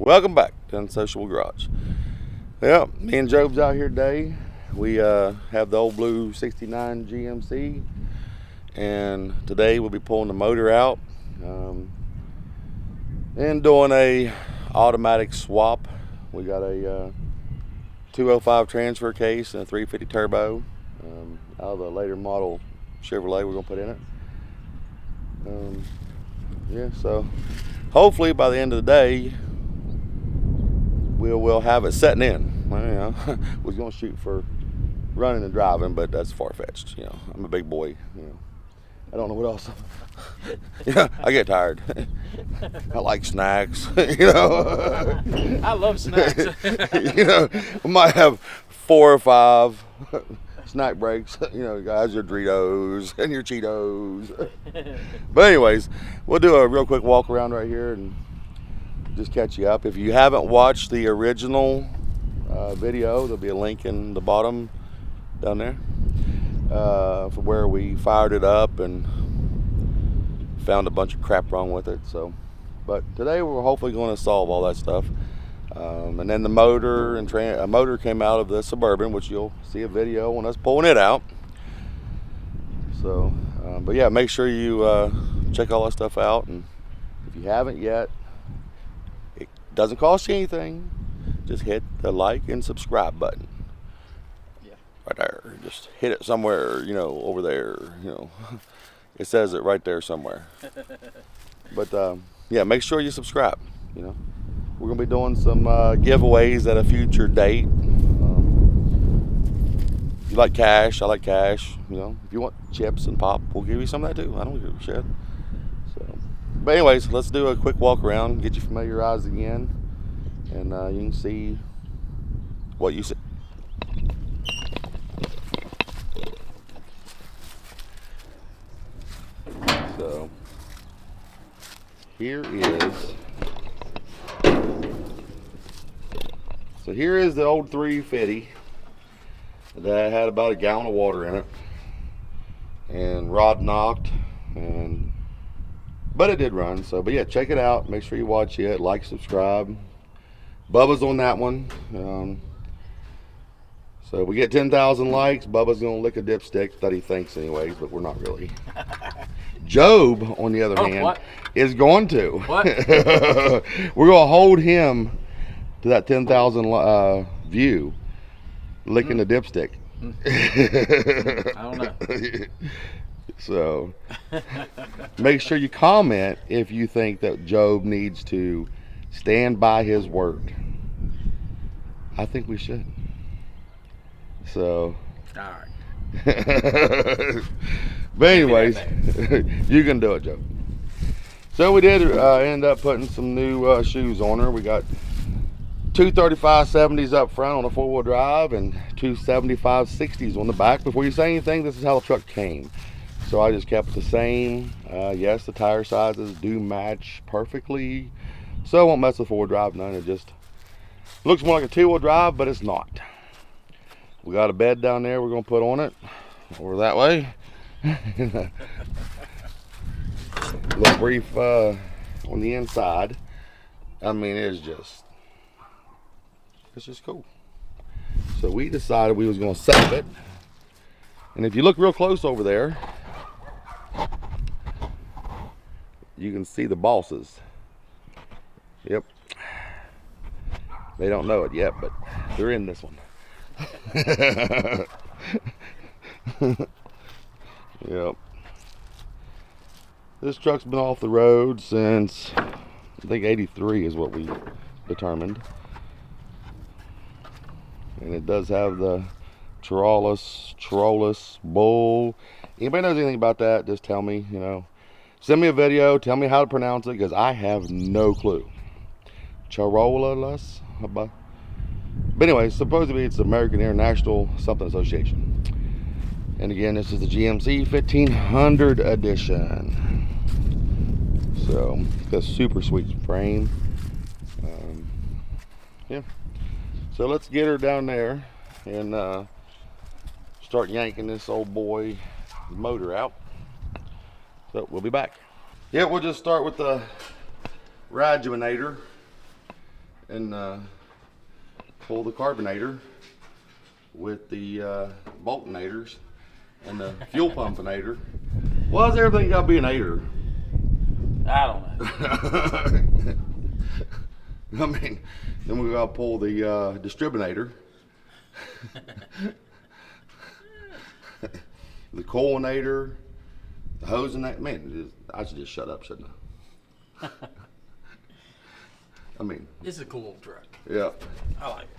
Welcome back to Unsociable Garage. Yeah, me and Job's out here today. We have the old blue 69 GMC, and today we'll be pulling the motor out and doing a automatic swap. We got a 205 transfer case and a 350 turbo out of the later model Chevrolet we're gonna put in it. Yeah, so hopefully by the end of the day we'll have it setting in. You know, we're gonna shoot for running and driving, but that's far-fetched. You know, I'm a big boy. You know, I don't know what else. Yeah, I get tired. I like snacks. You know, I love snacks. You know, we might have 4 or 5 snack breaks. You know, guys, your Doritos and your Cheetos. But anyways, we'll do a real quick walk around right here and just catch you up. If you haven't watched the original video, there'll be a link in the bottom down there for where we fired it up and found a bunch of crap wrong with it. So, but today we're hopefully going to solve all that stuff. And then the motor and a motor came out of the Suburban, which you'll see a video on us pulling it out. So, but yeah, make sure you check all that stuff out. And if you haven't yet, it doesn't cost you anything. Just hit the like and subscribe button. Yeah. Right there. Just hit it somewhere, you know, over there. You know, it says it right there somewhere. But yeah, make sure you subscribe. You know, we're gonna be doing some giveaways at a future date. If you like cash, I like cash. You know, if you want chips and pop, we'll give you some of that too. I don't give a shit. So, but anyways, let's do a quick walk around, get you familiarized again, and you can see what you see. So here is the old 350 that had about a gallon of water in it and rod knocked, but it did run. So, but yeah, check it out. Make sure you watch it, like, subscribe. Bubba's on that one. So we get 10,000 likes, Bubba's gonna lick a dipstick that he thinks anyways, but we're not really. Job, on the other hand, is going to. What? We're gonna hold him to that 10,000 view, licking the dipstick. I don't know. So make sure you comment if you think that Job needs to stand by his word. I think we should. So, all right. But anyways, you can do it, Joe. So we did end up putting some new shoes on her. We got two 3570s up front on a 4-wheel drive and two 7560s on the back. Before you say anything, this is how the truck came. So I just kept it the same. Yes, the tire sizes do match perfectly, so I won't mess with 4-wheel drive none. It just looks more like a 2-wheel drive, but it's not. We got a bed down there we're gonna put on it, over that way. A little brief on the inside. I mean, it's just cool. So we decided we was gonna save it, and if you look real close over there, you can see the bosses. Yep. They don't know it yet, but they're in this one. Yep. This truck's been off the road since I think 83 is what we determined, and it does have the Trollus bull. Anybody knows anything about that, just tell me. You know, send me a video, tell me how to pronounce it, because I have no clue. Trollus. But anyway, supposedly it's the American International something Association. And again, this is the GMC 1500 edition. So it's got a super sweet frame. Yeah. So let's get her down there and start yanking this old boy motor out. So we'll be back. Yeah, we'll just start with the Raguminator. and pull the carbonator with the bulkinators and the fuel pumpinator. Why does everything got to be an ater? I don't know. I mean, then we got to pull the distributor, the coilinator, the hosinator. Man, I should just shut up, shouldn't I? I mean, It's a cool truck. yeah. I like it.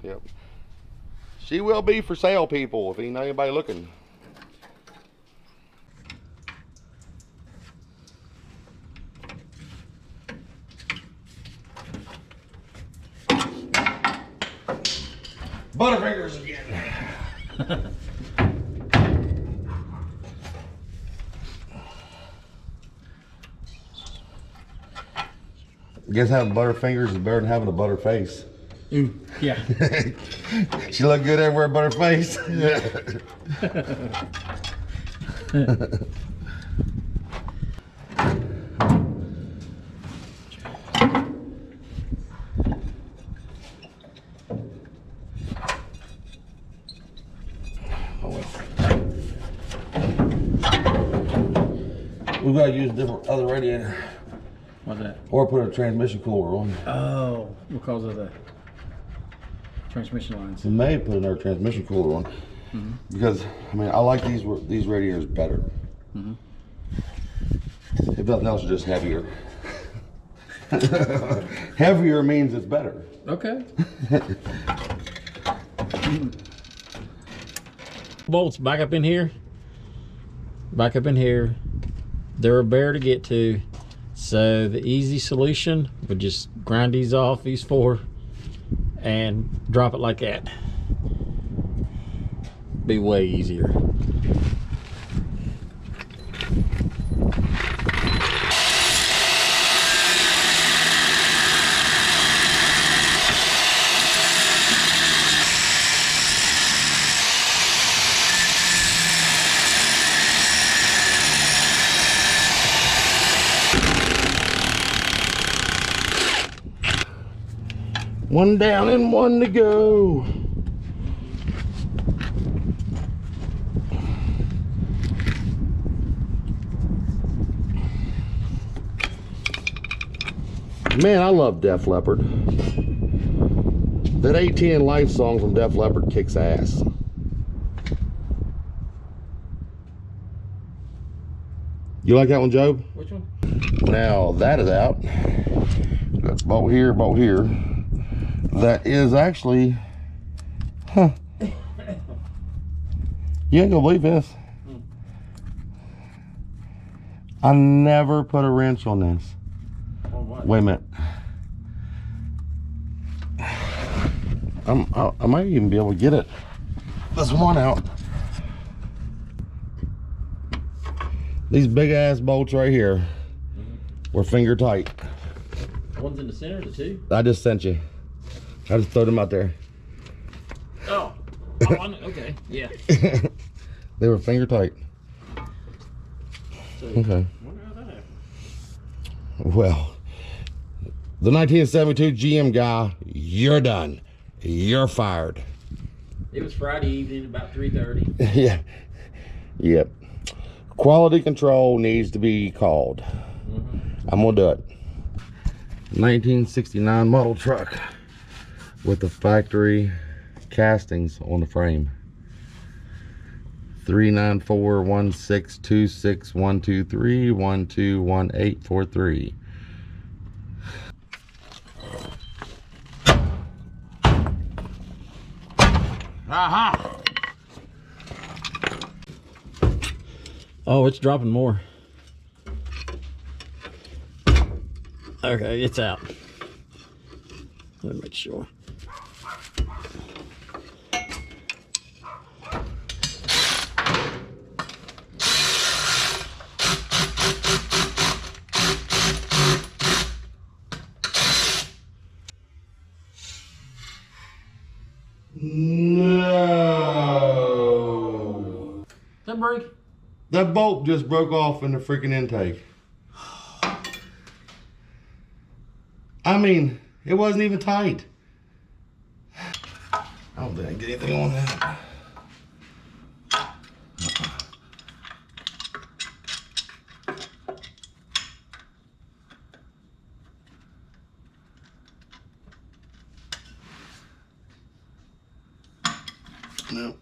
Yep. She will be for sale, people, if ain't anybody looking. Butterfingers again. Guess having butterfingers is better than having a butter face. Ooh, yeah. She look good everywhere but her face. We gotta use a different other radiator. What's that? Or put a transmission cooler on. Oh, because of the transmission lines. We may put another transmission cooler on. Mm-hmm. Because I mean I like these radiators better. Mm-hmm. If nothing else, they're just heavier. Heavier means it's better. Okay. Bolts back up in here. Back up in here. They're a bear to get to. So the easy solution would just grind these off, these four, and drop it like that. Be way easier. One down and one to go. Man, I love Def Leppard. That ATN Life song from Def Leppard kicks ass. You like that one, Job? Which one? Now that is out. Got bolt here, bolt here. That is actually, huh. You ain't gonna believe this. I never put a wrench on this. Oh, what? Wait a minute. I might even be able to get it. This one out. These big ass bolts right here were finger tight. One's in the center, the two? I just sent you. I just threw them out there. Oh. Okay, yeah. They were finger tight. So, Okay. wonder how that happened. Well, the 1972 GM guy, you're done. You're fired. It was Friday evening, about 3:30. Yeah. Yep. Quality control needs to be called. I'm gonna do it. 1969 model truck with the factory castings on the frame. 3941626121843. Aha! Oh, it's dropping more. Okay, it's out. Let me make sure. No. That break? That bolt just broke off in the freaking intake. I mean, It wasn't even tight. I don't think I can get anything on that. Nope.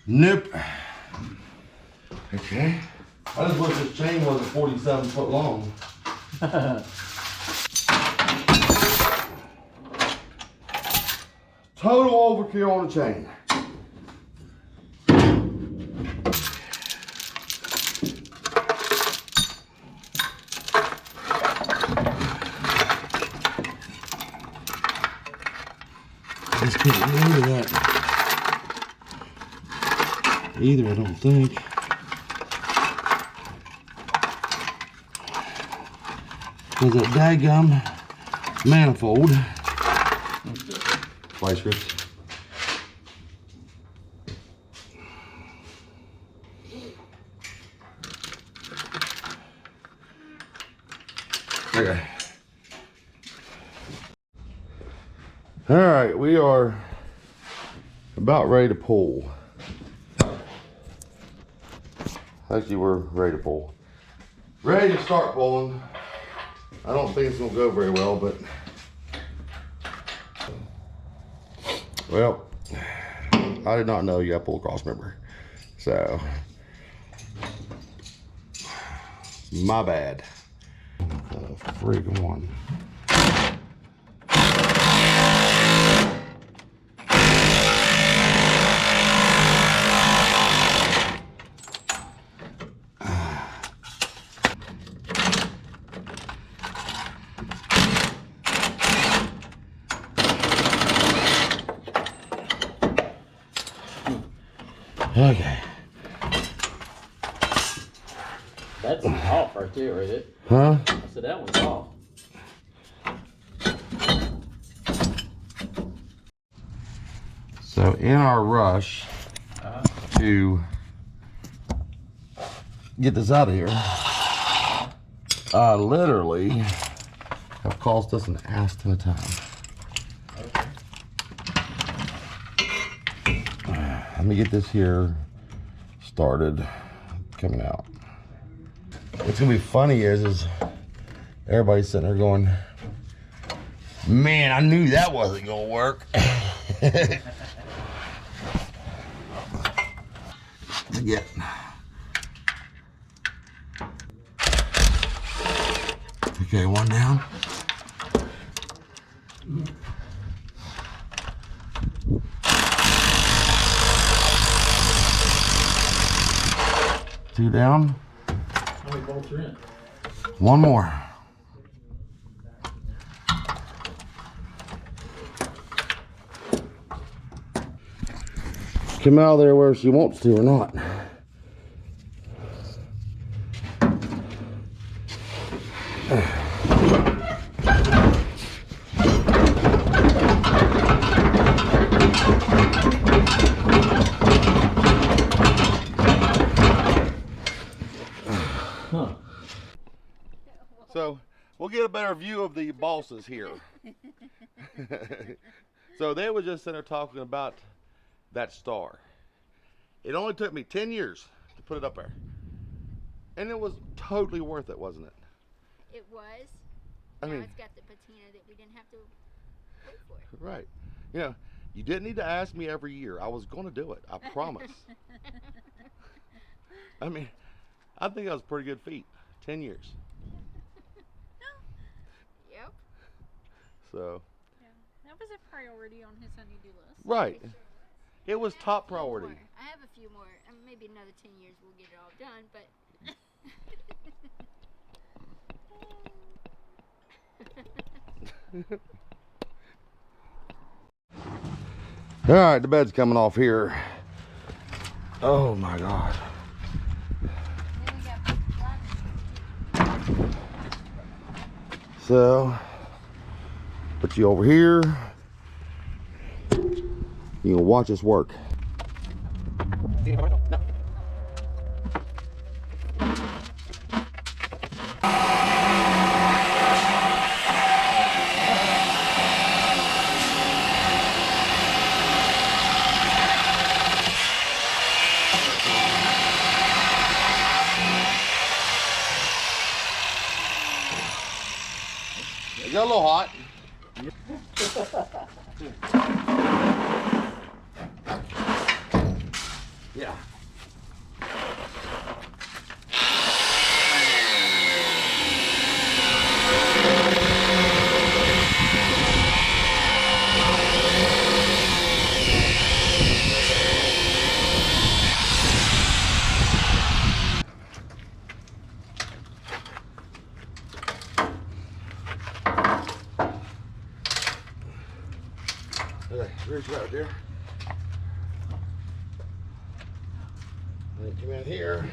Nope. Okay. I just wish this chain wasn't 47 foot long. Total overkill on the chain. Just can't get rid of that either, I don't think. Because that daggum manifold. Vice grips. Okay. All right, we are about ready to pull. Actually, we're ready to pull. Ready to start pulling. I don't think it's gonna go very well, but well, I did not know you gotta pull a cross member. So, my bad. Freaking one. Okay. That's off right there, is it? Huh? I said that one's off. So in our rush to get this out of here, literally have cost us an ass ton of time. Let me get this here started coming out. What's gonna be funny is everybody's sitting there going, man, I knew that wasn't gonna work. Again. Okay, one down. Two down. How many bolts are in? One more. Come out of there where she wants to or not. Huh. So we'll get a better view of the bosses here. So they were just sitting there talking about that star. It only took me 10 years to put it up there. And it was totally worth it, wasn't it? It was. I Now mean, it's got the patina that we didn't have to wait for it. right. You know, you didn't need to ask me every year. I was going to do it. I promise. I mean, I think that was a pretty good feat. 10 years. Yep. So. Yeah, that was a priority on his honey-do list. Right. It was I have top a few priority. more. I have a few more. Maybe another 10 years we'll get it all done, but. All right, the bed's coming off here. Oh my God. So, put you over here. You can watch us work. got a little hot. Yeah. Okay, reach right there. Come in here.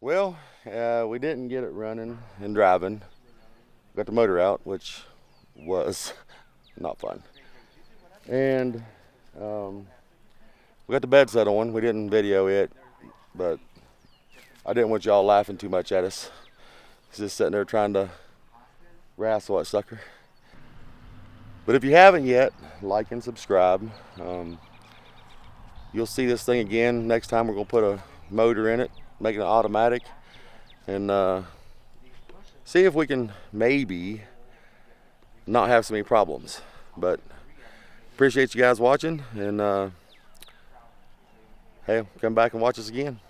Well, we didn't get it running and driving. Got the motor out, which was not fun. And we got the bed set on. We didn't video it, but I didn't want y'all laughing too much at us. Just sitting there trying to wrestle that sucker. But if you haven't yet, like and subscribe. You'll see this thing again. Next time we're going to put a motor in it, make it automatic, and see if we can maybe not have so many problems. But appreciate you guys watching, and hey, come back and watch us again.